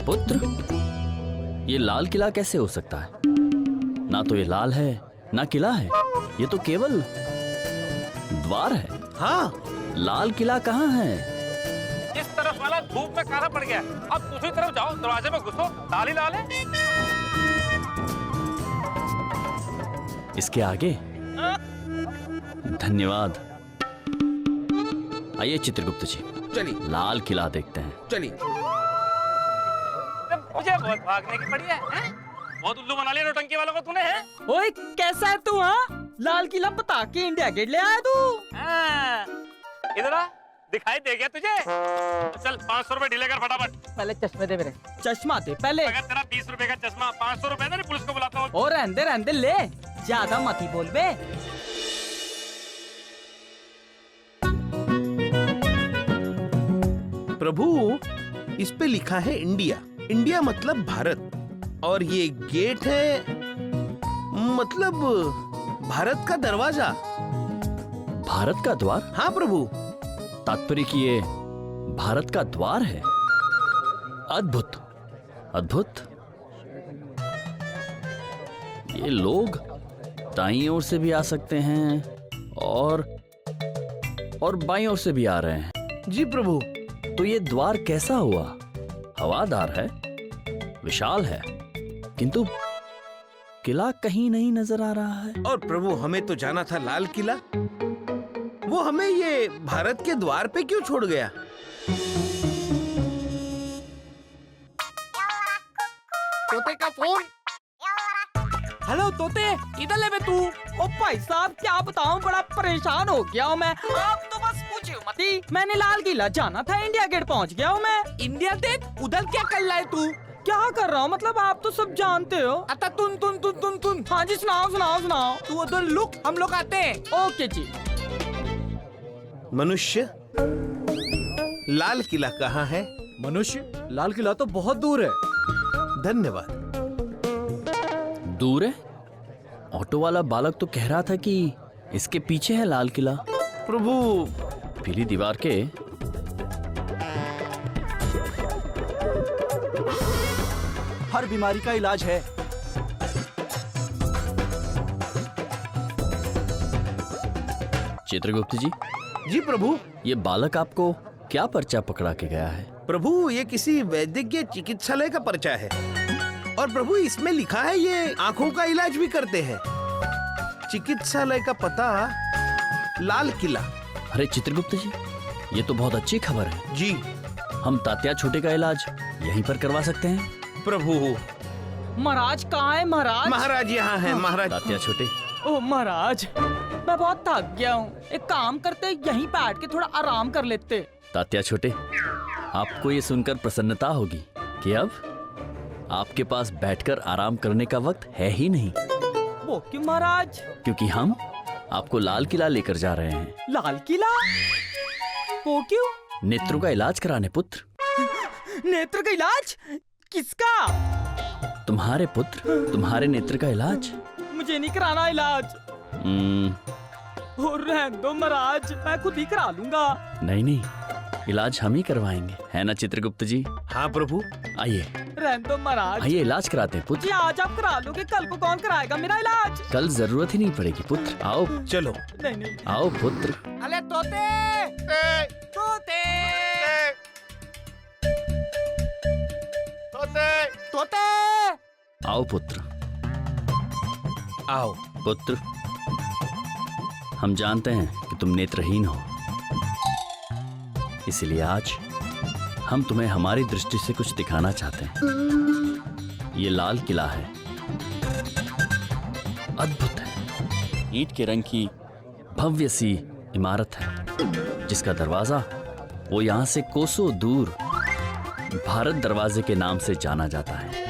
पुत्र, ये लाल किला कैसे हो सकता है? ना तो ये लाल है ना किला है, ये तो केवल द्वार है। हाँ, लाल किला कहाँ है? इस तरफ वाला धूप में काला पड़ गया, अब दूसरी तरफ जाओ, दरवाजे में घुसो, लाल ही लाल है। इसके आगे? धन्यवाद। आइए चित्रगुप्त जी, चलिए लाल किला देखते हैं। चलिए। मुझे बहुत भागने की पड़ी है? बहुत उल्लू बना लिया नौटंकी वालों को तूने, है? ओए कैसा है तू? हाँ, लाल किला बता के इंडिया गेट ले आया तू। हाँ, इधर आ, दिखाई दे गया तुझे? चल 500 रुपए ढीले कर फटाफट। पहले चश्मे दे मेरे। चश्मा दे पहले। अगर तेरा 20 रुपए का चश्मा 500 रुपए ना, पुलिस को बुलाता हूँ। और रहने दे ले, ज्यादा मत ही बोल बे। प्रभु, इस पे लिखा है इंडिया। इंडिया मतलब भारत, और ये गेट है मतलब भारत का दरवाजा। भारत का द्वार? हाँ प्रभु। तात्पर्य कि ये भारत का द्वार है। अद्भुत, अद्भुत। ये लोग दाईं ओर से भी आ सकते हैं और बाईं ओर से भी आ रहे हैं। जी प्रभु। तो ये द्वार कैसा हुआ? हवादार है, विशाल है, किंतु किला कहीं नहीं नजर आ रहा है। और प्रभु, हमें तो जाना था लाल किला, वो हमें ये भारत के द्वार पे क्यों छोड़ गया? तोते का फोन। हेलो तोते, इधर ले बे तू। ओ भाई साहब, क्या बताऊं, बड़ा परेशान हो गया हूँ मैं। आप तो बस पूछो मत ही। मैंने लाल किला जाना था, इंडिया गेट पहुँच गया हूँ मैं। India Gate? उधर क्या कर रहा है तू? क्या कर रहा हूँ मतलब, आप तो सब जानते हो। अतः तुन। हाँ जी, सुनाओ। तू उधर लुक, हम लोग आते हैं। ओके जी। मनुष्य, लाल किला कहाँ है? मनुष्य, लाल किला तो बहुत दूर है। धन्यवाद। दूर है? ऑटो वाला बालक तो कह रहा था कि इसके पीछे है लाल किला। प्रभु, पीली दीवार के हर बीमारी का इलाज है। चित्रगुप्त जी। जी प्रभु। ये बालक आपको क्या पर्चा पकड़ा के गया है? प्रभु, ये किसी वैद्यकीय चिकित्सालय का पर्चा है, और प्रभु इसमें लिखा है ये आंखों का इलाज भी करते हैं। चिकित्सालय का पता लाल किला। अरे चित्रगुप्त जी, ये तो बहुत अच्छी खबर है। जी हम तात्या छोटे का इलाज यहीं पर करवा सकते हैं। प्रभु। महाराज कहाँ है महाराज? महाराज यहाँ है महाराज। तात्या छोटे। ओ महाराज, मैं बहुत थक गया हूँ। एक काम करते, यहीं बैठ के थोड़ा आराम कर लेते। तात्या छोटे, आपको ये सुनकर प्रसन्नता होगी कि अब आपके पास बैठकर आराम करने का वक्त है ही नहीं। वो क्यों महाराज? क्योंकि हम आपको लाल किला लेकर जा रहे हैं। लाल किला? वो क्यों? नेत्रों का इलाज कराने पुत्र। नेत्र का इलाज? किसका? तुम्हारे पुत्र, तुम्हारे नेत्र का इलाज। मुझे नहीं कराना इलाज। और रहने दो महाराज, मैं खुद ही करा लूंगा। नहीं, इलाज हम ही करवाएंगे, है ना चित्रगुप्त जी? हाँ प्रभु। आइए रहने दो महाराज। आइए, इलाज कराते हैं पुत्र। जी आज आप करा लोगे, कल को कौन कराएगा मेरा इलाज? कल जरूरत ही नहीं पड़ेगी पुत्र। आओ चलो। नहीं। आओ पुत्र। अरे तोते, तोते, तोते। आओ पुत्र, आओ पुत्र। हम जानते हैं कि तुम नेत्रहीन हो, इसलिए आज हम तुम्हें हमारी दृष्टि से कुछ दिखाना चाहते हैं। ये लाल किला है, अद्भुत है। ईंट के रंग की भव्य सी इमारत है, जिसका दरवाजा वो यहाँ से कोसों दूर भारत दरवाजे के नाम से जाना जाता है।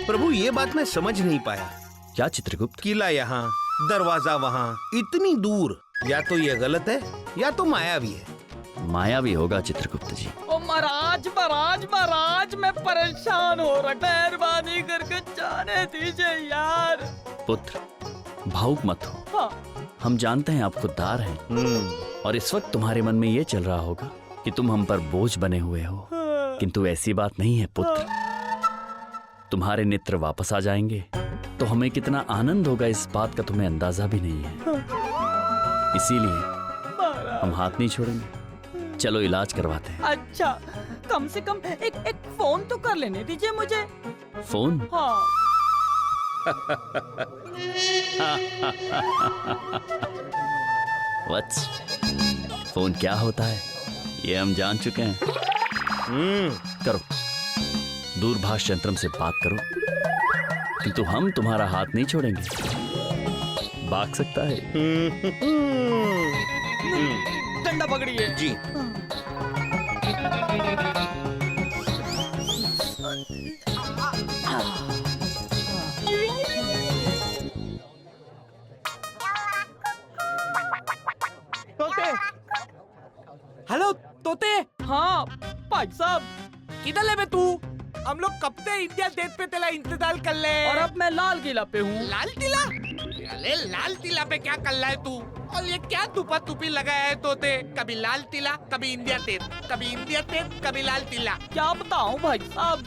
प्रभु, ये बात मैं समझ नहीं पाया। क्या चित्रगुप्त? किला यहाँ, दरवाजा वहाँ, इतनी दूर। या तो ये गलत है या तो मायावी है। मायावी होगा चित्रगुप्त जी। ओ महाराज, मैं परेशान हो रहा, मेहरबानी करके जाने दीजिए यार। पुत्र, भावुक मत हो। हाँ। हम जानते हैं आप खुददार हैं, और इस वक्त तुम्हारे मन में ये चल रहा होगा कि तुम हम पर बोझ बने हुए हो। किंतु ऐसी बात नहीं है पुत्र। तुम्हारे नेत्र वापस आ जाएंगे तो हमें कितना आनंद होगा इस बात का तुम्हें अंदाजा भी नहीं है। इसीलिए हम हाथ नहीं छोड़ेंगे। चलो इलाज करवाते हैं। अच्छा, कम से कम एक फोन तो कर लेने दीजिए मुझे। फोन? हाँ। वत्स, फोन क्या होता है ये हम जान चुके हैं। करो, दूरभाष यंत्रम से बात करो, किंतु हम तुम्हारा हाथ नहीं छोड़ेंगे। भाग सकता है। डंडा पकड़िए। जी। तोते। हेलो तोते। हाँ भाई साहब, किधर ले बे तू? हम लोग कब से इंडिया गेट पे तेरा इंतजार कर ले। और अब मैं लाल किला पे हूँ। लाल किला? अरे लाल किला पे क्या कर रहा है तू? और ये क्या तुपा तुपी लगाया है तोते? कभी लाल किला, कभी इंडिया गेट, कभी इंडिया गेट, कभी लाल किला। क्या बताऊँ भाई साहब,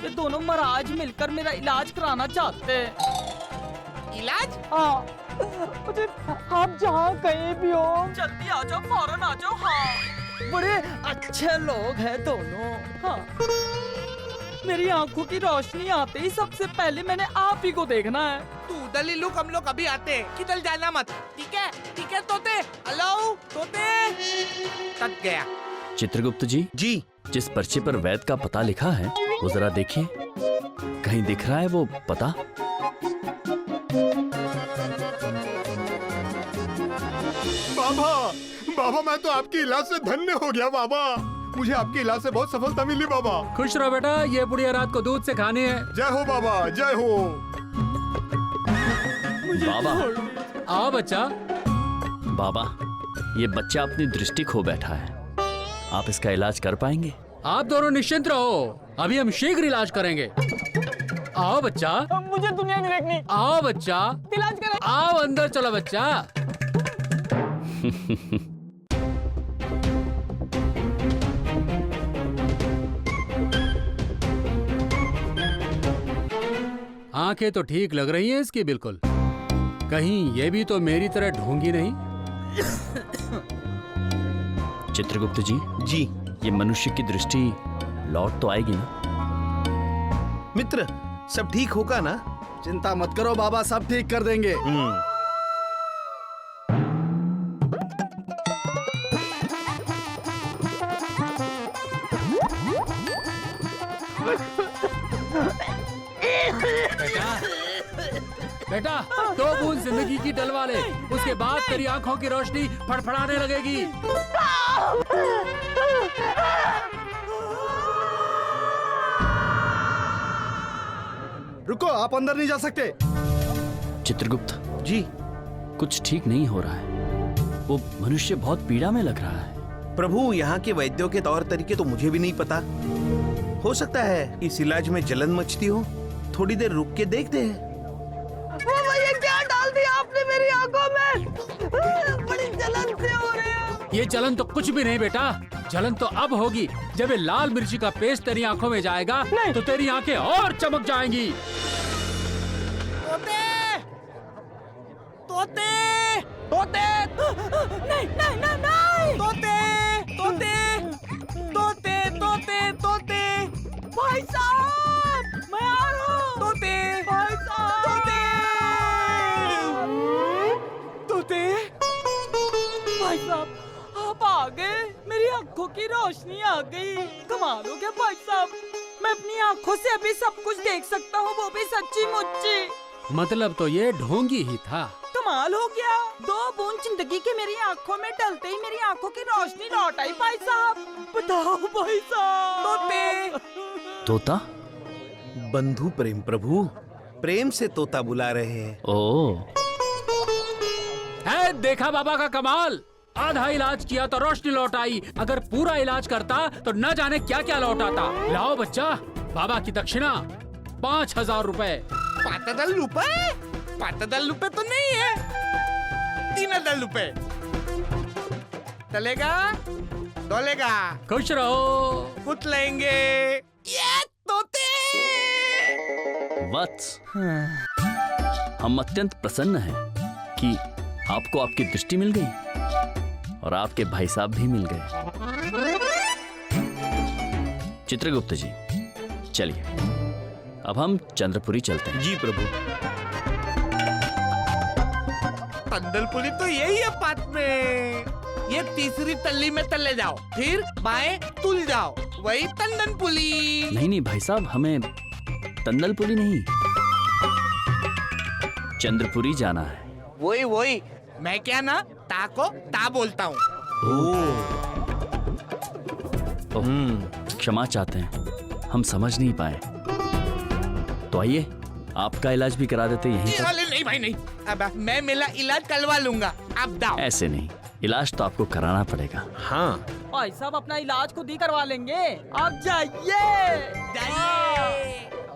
ये दोनों महाराज मिलकर मेरा इलाज कराना चाहते हैं। इलाज? हाँ, मुझे आप जहाँ कहीं भी हो जल्दी आ जाओ, फौरन आ जाओ। हाँ, बड़े अच्छे लोग हैं दोनों। हाँ, मेरी आंखों की रोशनी आते ही सबसे पहले मैंने आप ही को देखना है। तू उधर ही लुक, हम लोग अभी आते हैं। किधर जाना मत, ठीक है? ठीक है तोते। हेलो तोते। तक गया। चित्रगुप्त जी, जी। जिस पर्चे पर वैद का पता लिखा है वो जरा देखिए, कहीं दिख रहा है वो पता? बाबा, बाबा मैं तो आपके इलाज से धन्य हो गया बाबा। मुझे आपके इलाज से बहुत सफलता मिली बाबा। खुश रहो बेटा, ये बुढ़िया रात को दूध से खानी है। जय हो बाबा, जय हो। बाबा, आओ बच्चा। बाबा, ये बच्चा अपनी दृष्टि खो बैठा है, आप इसका इलाज कर पाएंगे? आप दोनों निश्चिंत रहो, अभी हम शीघ्र इलाज करेंगे। आओ बच्चा। मुझे दुनिया नहीं देखनी। आओ बच्चा, इलाज करें। आओ अंदर चलो बच्चा। आंखें तो ठीक लग रही हैं इसकी बिल्कुल, कहीं ये भी तो मेरी तरह ढोंगी नहीं। चित्रगुप्त जी, जी। ये मनुष्य की दृष्टि लौट तो आएगी ना? मित्र, सब ठीक होगा ना? चिंता मत करो बाबा, सब ठीक कर देंगे। बेटा, 2 बूंद जिंदगी की डलवा ले, उसके बाद तेरी आंखों की रोशनी फड़फड़ाने लगेगी। रुको, आप अंदर नहीं जा सकते। चित्रगुप्त जी। कुछ ठीक नहीं हो रहा है, वो मनुष्य बहुत पीड़ा में लग रहा है। प्रभु, यहाँ के वैद्यों के तौर तरीके तो मुझे भी नहीं पता। हो सकता है इस इलाज में जलन मचती हो, थोड़ी देर रुक के देखते हैं। ये क्या डाल दिया आपने मेरी आंखों में? बड़ी जलन से हो रही है। ये जलन तो कुछ भी नहीं बेटा, जलन तो अब होगी जब ये लाल मिर्ची का पेस्ट तेरी आंखों में जाएगा तो तेरी आंखें और चमक जाएंगी। तोते, तोते, तोते। नहीं नहीं नहीं नहीं। तोते, तोते, तोते, तोते, तोते, भाई साहब, मैं आ रहा हूँ। तोते, भाई साहब। तोते, भाई साहब, आप आ गए, मेरी आंखों की रोशनी आ गई। कमाल हो गया भाई साहब, मैं अपनी आंखों से अभी सब कुछ देख सकता हूँ, वो भी सच्ची मुच्ची। मतलब तो ये ढोंगी ही था। कमाल हो गया, 2 बूंद जिंदगी के मेरी आंखों में डलते ही मेरी आंखों की रोशनी लौट आई। भाई साहब बताओ भाई साहब। तोते। तोता? बंधु प्रेम प्रभु, प्रेम से तोता बुला रहे हैं। ओ, है देखा बाबा का कमाल, आधा इलाज किया तो रोशनी लौट आई, अगर पूरा इलाज करता तो न जाने क्या क्या लौट आता। लाओ बच्चा, बाबा की दक्षिणा 5000 रुपए। 5000 रुपए? 5000 रुपए तो नहीं है, 3000 रुपए चलेगा? डोलेगा, खुश रहो। कुतलेंगे। ये तोते। वत्स, हम अत्यंत प्रसन्न हैं कि आपको आपकी दृष्टि मिल गई और आपके भाई साहब भी मिल गए। चित्रगुप्त जी, चलिए अब हम चंद्रपुरी चलते हैं। जी प्रभु। तंदलपुरी तो यही है पात में। ये तीसरी तल्ली में तले जाओ, फिर बाएं तुल जाओ, वही तंदनपुली। नहीं भाई साहब, हमें तंदलपुरी नहीं, चंद्रपुरी जाना है। वही मैं क्या ना ता को ता बोलता हूँ। क्षमा चाहते हैं, हम समझ नहीं पाए। तो आइए आपका इलाज भी करा देते यहीं पर। अरे नहीं भाई नहीं, अब मैं मेरा इलाज करवा लूंगा, आप दाओ। ऐसे नहीं, इलाज तो आपको कराना पड़ेगा। हाँ भाई साहब अपना इलाज खुद ही करवा लेंगे, आप जाइए।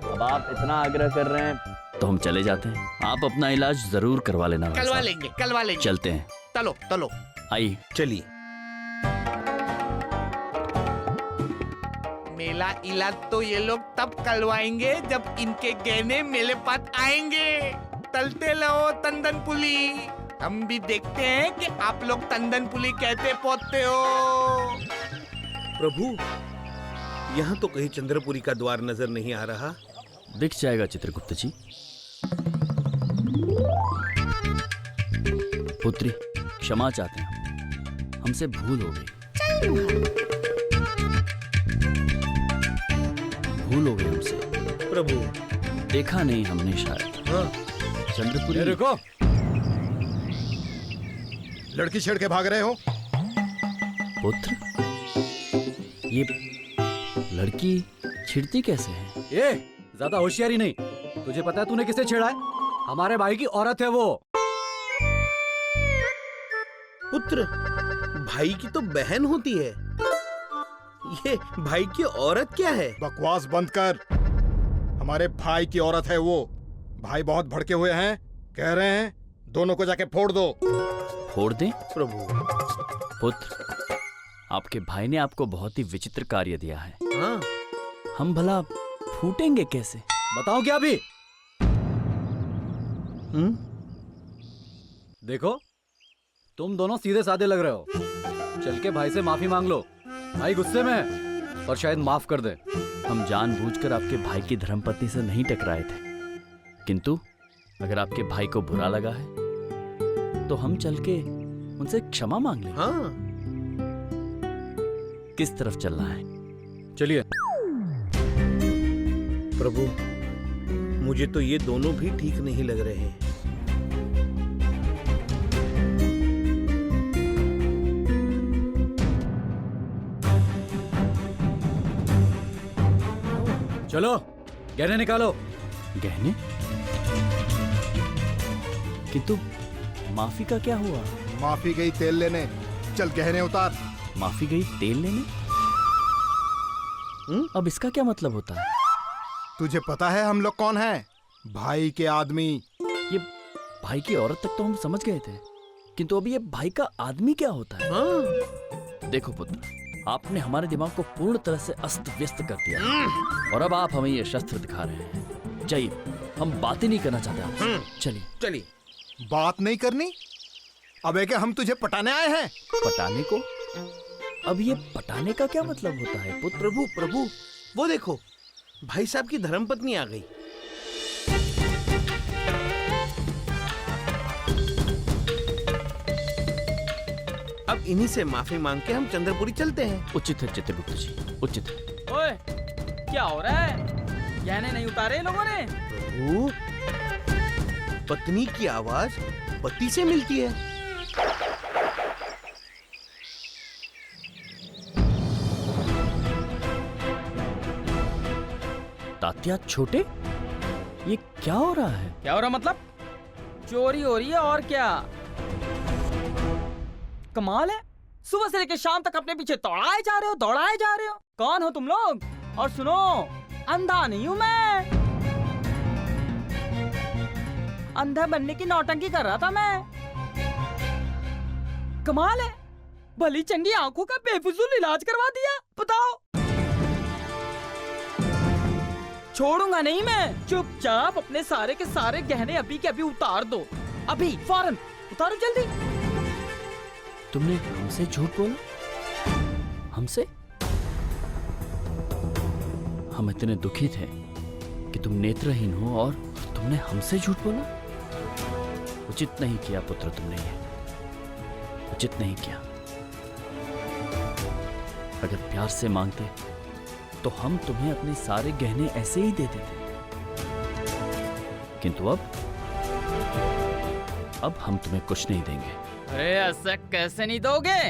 अब आप इतना आग्रह कर रहे हैं तो हम चले जाते हैं। आप अपना इलाज जरूर करवा लेना। भाई करवा साहब। लेंगे। चलते हैं, चलो। आइए। चलिए। मेरा इलाज तो ये लोग तब करवाएंगे जब इनके गहने मेरे पास आएंगे। तलते रहो तंदनपुली, हम भी देखते हैं कि आप लोग तंदनपुली कैसे पहुंचते हो। प्रभु, यहाँ तो कहीं चंद्रपुरी का द्वार नजर नहीं आ रहा। दिख जाएगा चित्रगुप्त जी। पुत्री, क्षमा चाहते हैं, हमसे भूल हो गई। भूल हो गई हमसे। प्रभु, देखा नहीं हमने शायद। हाँ। चंद्रपुरी। रुको, लड़की छेड़ के भाग रहे हो। पुत्र, ये लड़की छिड़ती कैसे है? ये ज्यादा होशियारी नहीं। तुझे पता है तूने किसे छेड़ा है? हमारे भाई की औरत है वो। पुत्र, भाई की तो बहन होती है, ये भाई की औरत क्या है? बकवास बंद कर। हमारे भाई की औरत है वो। भाई बहुत भड़के हुए हैं, कह रहे हैं दोनों को जाके फोड़ दो। फोड़ दें? प्रभु। पुत्र, आपके भाई ने आपको बहुत ही विचित्र कार्य दिया है। हाँ। हम भला फूटेंगे कैसे? बताओ क्या अभी? देखो, तुम दोनों सीधे साधे लग रहे हो। चल के भाई से माफी मांग लो। भाई गुस्से में है और शायद माफ कर दे। हम जानबूझकर आपके भाई की धर्मपत्नी से नहीं टकराए थे, किंतु अगर आपके भाई को बुरा लगा है तो हम चल के उनसे क्षमा मांग लें। हाँ। किस तरफ चलना है? चलिए। प्रभु, मुझे तो ये दोनों भी ठीक नहीं लग रहे हैं। चलो, गहने निकालो। गहने? किंतु माफी का क्या हुआ? माफी गई तेल लेने, चल गहने उतार। माफी गई तेल लेने? अब इसका क्या मतलब होता है? तुझे पता है हम लोग कौन हैं? भाई के आदमी। ये भाई की औरत तक तो हम समझ गए थे, किंतु अभी ये भाई का आदमी क्या होता है? हाँ। देखो पुत्र, आपने हमारे दिमाग को पूर्ण तरह से अस्त व्यस्त कर दिया और अब आप हमें ये शस्त्र दिखा रहे हैं। जाइए, हम बात ही नहीं करना चाहते आपसे। चलिए। चलिए। बात नहीं करनी? अबे क्या हम तुझे पटाने आए हैं? पटाने को? अब ये पटाने का क्या मतलब होता है पुत्र? प्रभु, वो देखो, भाई साहब की धर्मपत्नी आ गई। अब इन्हीं से माफी मांग के हम चंद्रपुरी चलते हैं। उचित है चित्रगुप्त जी, उचित है। ओए, क्या हो रहा है? गहने नहीं उतारे लोगों ने? प्रभु, पत्नी की आवाज पति से मिलती है। तात्या छोटे, ये क्या हो रहा है? क्या हो रहा मतलब? चोरी हो रही है और क्या? कमाल है, सुबह से लेकर शाम तक अपने पीछे दौड़ाए जा रहे हो। कौन हो तुम लोग? और सुनो, अंधा नहीं हूं मैं। अंधा बनने की नौटंकी कर रहा था मैं। कमाल है, भली चंगी आंखों का बेफिजूल इलाज करवा दिया। बताओ, छोड़ूंगा नहीं मैं। चुपचाप अपने सारे के सारे गहने अभी के अभी उतार दो। अभी फौरन उतारो जल्दी। तुमने हमसे झूठ बोला? हमसे? हम इतने दुखी थे कि तुम नेत्रहीन हो और तुमने हमसे झूठ बोला? उचित नहीं किया पुत्र तुमने, ये उचित नहीं किया। अगर प्यार से मांगते तो हम तुम्हें अपने सारे गहने ऐसे ही दे देते, किंतु अब हम तुम्हें कुछ नहीं देंगे। अरे ऐसा कैसे नहीं दोगे?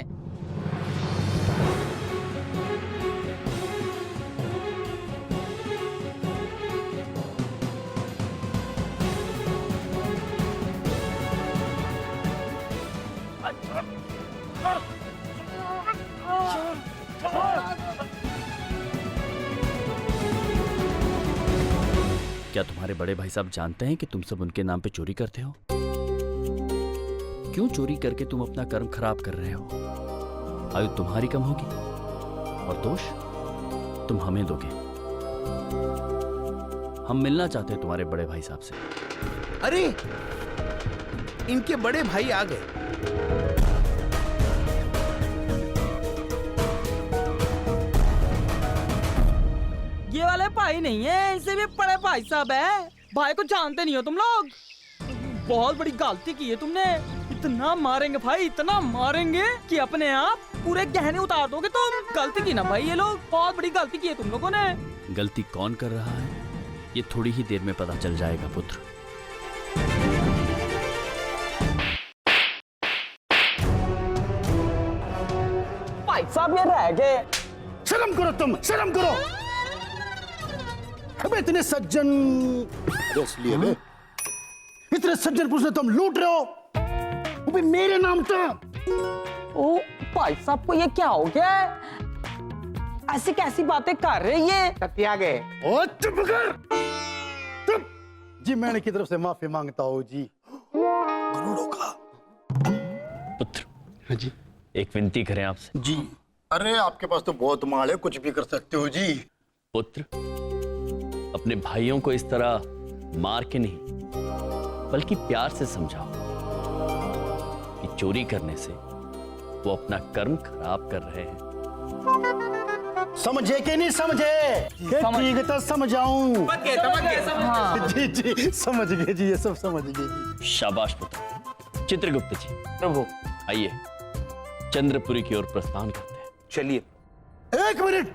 क्या तुम्हारे बड़े भाई साहब जानते हैं कि तुम सब उनके नाम पे चोरी करते हो? क्यों चोरी करके तुम अपना कर्म खराब कर रहे हो? आयु तुम्हारी कम होगी और दोष तुम हमें दोगे। हम मिलना चाहते हैं तुम्हारे बड़े भाई साहब से। अरे, इनके बड़े भाई आ गए। ये वाले भाई नहीं है, इसे भी बड़े भाई साहब है। भाई को जानते नहीं हो तुम लोग। बहुत बड़ी गलती की है तुमने। इतना मारेंगे भाई, इतना मारेंगे कि अपने आप पूरे गहने उतार दोगे तुम। गलती की ना भाई, ये लोग बहुत बड़ी गलती की है तुम लोगों ने। गलती कौन कर रहा है ये थोड़ी ही देर में पता चल जाएगा पुत्र। भाई साहब ये रह गए। शर्म करो तुम, शर्म करो। अबे इतने सज्जन इसलिए बे, इतने सज्जन पुरुष तुम लूट रहे हो, वो भी मेरे नाम था। ओ भाई साहब को ये क्या हो गया है? ऐसी कैसी बातें कर रहे ये? सत्या गए। ओ चुप कर, चुप। जी मैंने की तरफ से माफी मांगता हूँ जी। करोड़ों का पुत्र। हाँ जी। एक विनती करें आपसे। जी। अरे आपके पास तो बहुत माल है, कुछ भी कर सकते हो जी। पुत्र, अपने भाइयों को इस तरह मार के नहीं बल्कि प्यार से समझाओ कि चोरी करने से वो अपना कर्म खराब कर रहे हैं। समझे कि नहीं समझे? ठीक तो समझाऊं। हाँ। जी जी समझ गए जी, ये सब समझ गए जी। शाबाश पुत्र। चित्रगुप्त जी, प्रभु आइए चंद्रपुरी की ओर प्रस्थान करते हैं। चलिए। एक मिनट,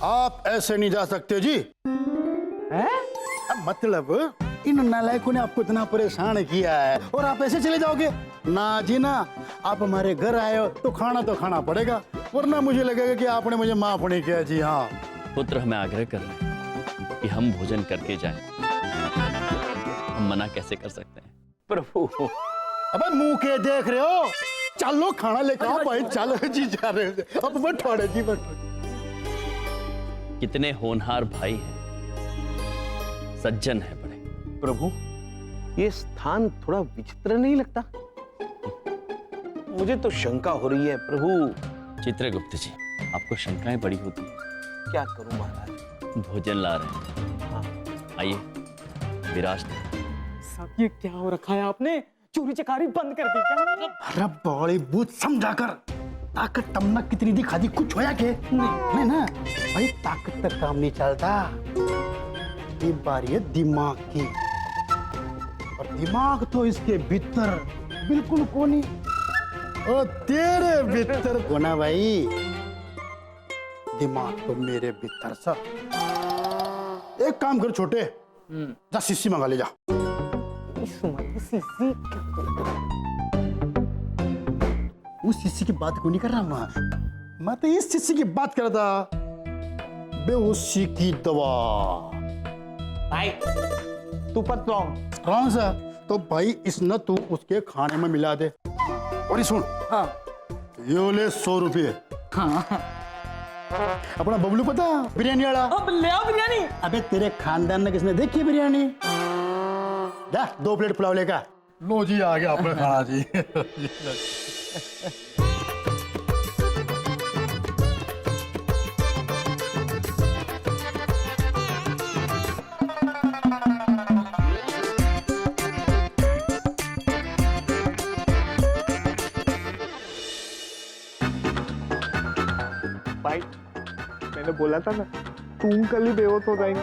आप ऐसे नहीं जा सकते जी। मतलब इन नालायकों ने आपको इतना परेशान किया है और आप ऐसे चले जाओगे? ना जी ना, आप हमारे घर आए हो तो खाना पड़ेगा, वरना मुझे लगेगा कि आपने मुझे माफ नहीं किया जी। हाँ पुत्र, हमें आग्रह कर रहे हैं कि हम भोजन करके जाएं। हम मना कैसे कर सकते हैं? प्रभु, अबे मुंह के देख रहे हो? चलो खाना लेकर आओ भाई, चलो जी जा रहे हैं। अब बैठो जी, बैठो। कितने होनहार भाई हैं, सज्जन है बड़े। प्रभु, ये स्थान थोड़ा विचित्र नहीं लगता? मुझे तो शंका हो रही है प्रभु। चित्रगुप्त जी, आपको शंकाएं बड़ी होती हैं। क्या करूं महाराज? भोजन ला रहे हैं। हाँ। आइए विराजते। सब ये क्या हो रखा है आपने? चोरी चकारी बंद कर दी क्या? अरे बड़ी बूथ समझाकर ताकत तमना कितनी दिखा दी, कुछ होया के? नहीं ना भाई, ताकत तक काम नहीं चलता। ये बारी है दिमाग की, और दिमाग तो इसके भीतर बिल्कुल कोनी, और तेरे भीतर कोना भाई। दिमाग तो मेरे भीतर सा। एक काम कर छोटे, जा शीशी मंगा ले जा। उस शिष्य की बात को नहीं कर रहा मैं तो इस शिष्य की बात कर रहा था। बेहोशी की दवा। भाई तू पतलो। कौन सा? तो भाई इस न तू उसके खाने में मिला दे। और ये सुन, हाँ। ये ले 100 रुपये। हाँ। अपना बबलू पता, बिरयानी वाला। अब ले आओ बिरयानी। अबे तेरे खानदान में किसने देखी बिरयानी? 2 प्लेट पुलाव लेकर। लो जी, आ गया अपना खाना जी। भाई मैंने बोला था ना तुम कल ही बेहोश हो जाएंगे।